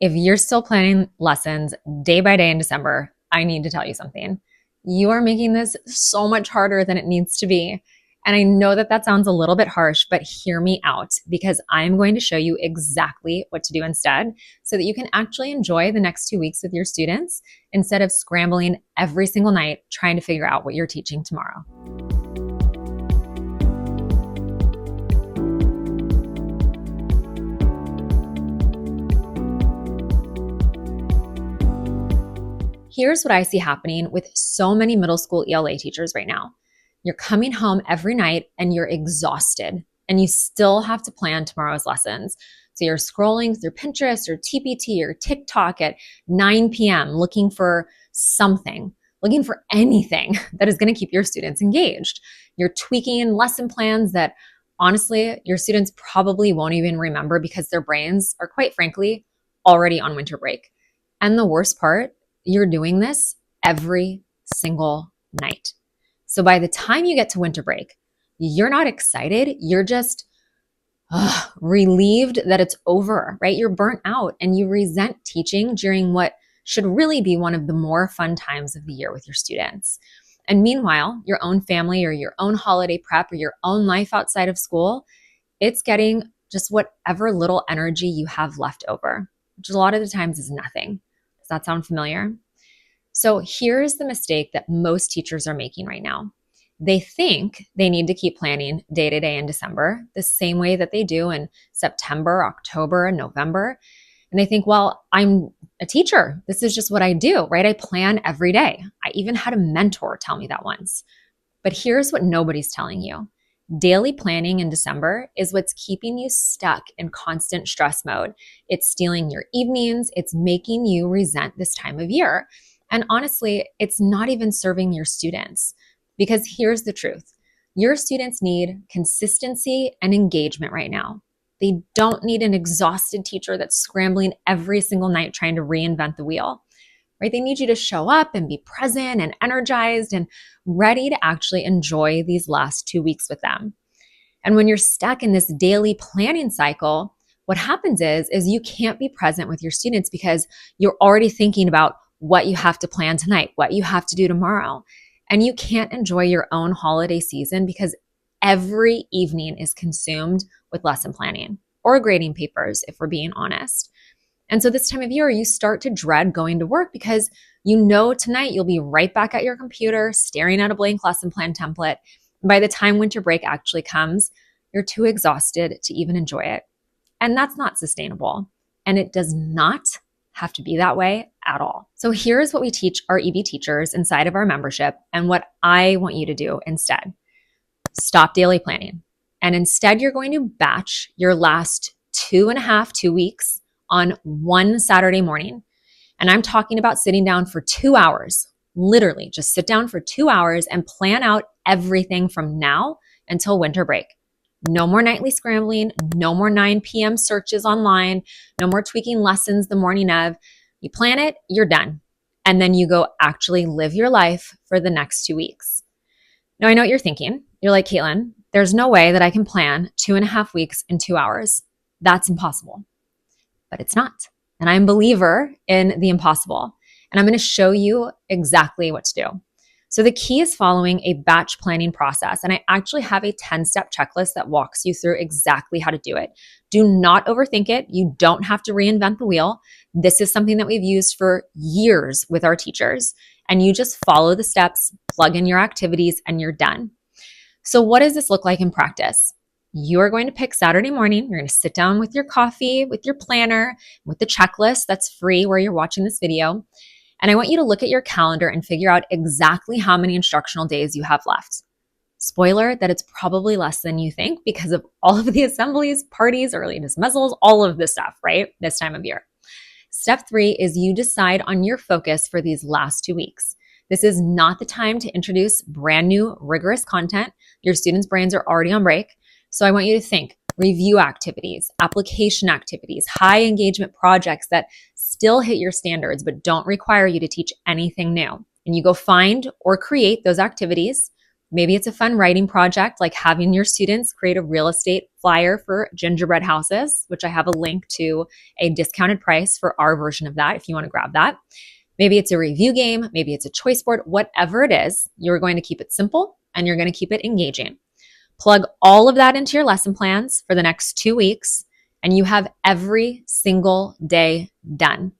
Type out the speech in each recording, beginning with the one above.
If you're still planning lessons day by day in December, I need to tell you something. You are making this so much harder than it needs to be. And I know that that sounds a little bit harsh, but hear me out because I'm going to show you exactly what to do instead so that you can actually enjoy the next 2 weeks with your students instead of scrambling every single night trying to figure out what you're teaching tomorrow. Here's what I see happening with so many middle school ELA teachers right now. You're coming home every night and you're exhausted and you still have to plan tomorrow's lessons. So you're scrolling through Pinterest or TPT or TikTok at 9 p.m. looking for something, looking for anything that is going to keep your students engaged. You're tweaking lesson plans that honestly, your students probably won't even remember because their brains are, quite frankly, already on winter break. And the worst part, you're doing this every single night. So by the time you get to winter break, you're not excited. You're just relieved that it's over, right? You're burnt out and you resent teaching during what should really be one of the more fun times of the year with your students. And meanwhile, your own family or your own holiday prep or your own life outside of school, it's getting just whatever little energy you have left over, which a lot of the times is nothing. Does that sound familiar? So here's the mistake that most teachers are making right now. They think they need to keep planning day to day in December, the same way that they do in September, October, and November. And they think, well, I'm a teacher. This is just what I do, right? I plan every day. I even had a mentor tell me that once. But here's what nobody's telling you. Daily planning in December is what's keeping you stuck in constant stress mode. It's stealing your evenings. It's making you resent this time of year. And honestly, it's not even serving your students because here's the truth. Your students need consistency and engagement right now. They don't need an exhausted teacher that's scrambling every single night trying to reinvent the wheel, right? They need you to show up and be present and energized and ready to actually enjoy these last 2 weeks with them. And when you're stuck in this daily planning cycle, what happens is you can't be present with your students because you're already thinking about what you have to plan tonight, what you have to do tomorrow. And you can't enjoy your own holiday season because every evening is consumed with lesson planning or grading papers, if we're being honest. And so this time of year, you start to dread going to work because you know tonight you'll be right back at your computer staring at a blank lesson plan template. And by the time winter break actually comes, you're too exhausted to even enjoy it. And that's not sustainable. And it does not have to be that way at all. So here's what we teach our EB teachers inside of our membership and what I want you to do instead. Stop daily planning. And instead, you're going to batch your last 2 weeks on one Saturday morning. And I'm talking about sitting down for 2 hours, literally just sit down for 2 hours and plan out everything from now until winter break. No more nightly scrambling, no more 9 p.m. searches online, no more tweaking lessons the morning of. You plan it, you're done. And then you go actually live your life for the next 2 weeks. Now, I know what you're thinking. You're like, Caitlin, there's no way that I can plan 2.5 weeks in 2 hours. That's impossible. But it's not. And I'm a believer in the impossible. And I'm going to show you exactly what to do. So the key is following a batch planning process. And I actually have a 10-step checklist that walks you through exactly how to do it. Do not overthink it. You don't have to reinvent the wheel. This is something that we've used for years with our teachers. And you just follow the steps, plug in your activities, and you're done. So what does this look like in practice? You are going to pick Saturday morning. You're going to sit down with your coffee, with your planner, with the checklist that's free where you're watching this video. And I want you to look at your calendar and figure out exactly how many instructional days you have left. Spoiler that it's probably less than you think because of all of the assemblies, parties, early dismissals, all of this stuff, right? This time of year. Step 3 is you decide on your focus for these last 2 weeks. This is not the time to introduce brand new, rigorous content. Your students' brains are already on break. So I want you to think review activities, application activities, high engagement projects that still hit your standards but don't require you to teach anything new. And you go find or create those activities, Maybe it's a fun writing project like having your students create a real estate flyer for gingerbread houses, which I have a link to a discounted price for our version of that if you want to grab that. Maybe it's a review game, maybe it's a choice board, whatever it is, you're going to keep it simple and you're going to keep it engaging. Plug all of that into your lesson plans for the next 2 weeks, and you have every single day done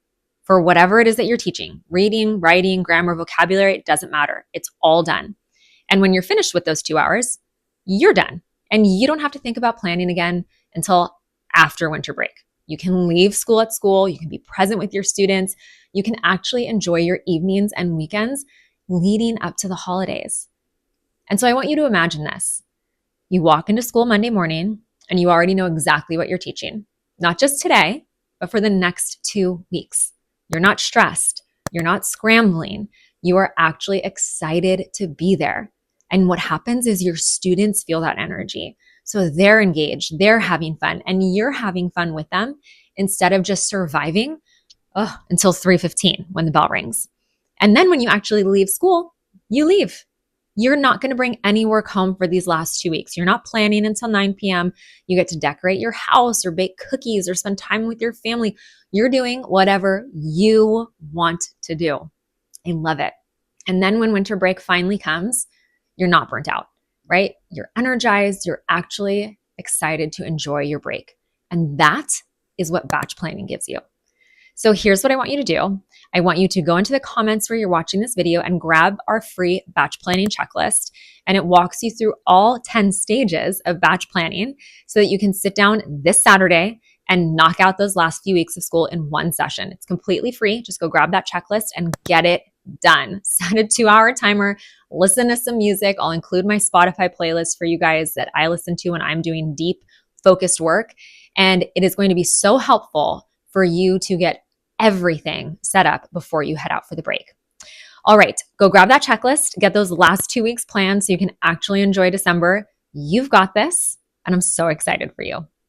for whatever it is that you're teaching. Reading, writing, grammar, vocabulary, it doesn't matter. It's all done. And when you're finished with those 2 hours, you're done. And you don't have to think about planning again until after winter break. You can leave school at school. You can be present with your students. You can actually enjoy your evenings and weekends leading up to the holidays. And so I want you to imagine this. You walk into school Monday morning and you already know exactly what you're teaching, not just today, but for the next 2 weeks. You're not stressed. You're not scrambling. You are actually excited to be there. And what happens is your students feel that energy. So they're engaged, they're having fun, and you're having fun with them instead of just surviving until 3:15 when the bell rings. And then when you actually leave school, you leave. You're not going to bring any work home for these last 2 weeks. You're not planning until 9 p.m. You get to decorate your house or bake cookies or spend time with your family. You're doing whatever you want to do. I love it. And then when winter break finally comes, you're not burnt out, right? You're energized. You're actually excited to enjoy your break. And that is what batch planning gives you. So here's what I want you to do. I want you to go into the comments where you're watching this video and grab our free batch planning checklist. And it walks you through all 10 stages of batch planning so that you can sit down this Saturday and knock out those last few weeks of school in one session. It's completely free. Just go grab that checklist and get it done. Set a 2-hour timer, listen to some music. I'll include my Spotify playlist for you guys that I listen to when I'm doing deep, focused work. And it is going to be so helpful for you to get everything set up before you head out for the break. All right, go grab that checklist, get those last 2 weeks planned so you can actually enjoy December. You've got this, and I'm so excited for you.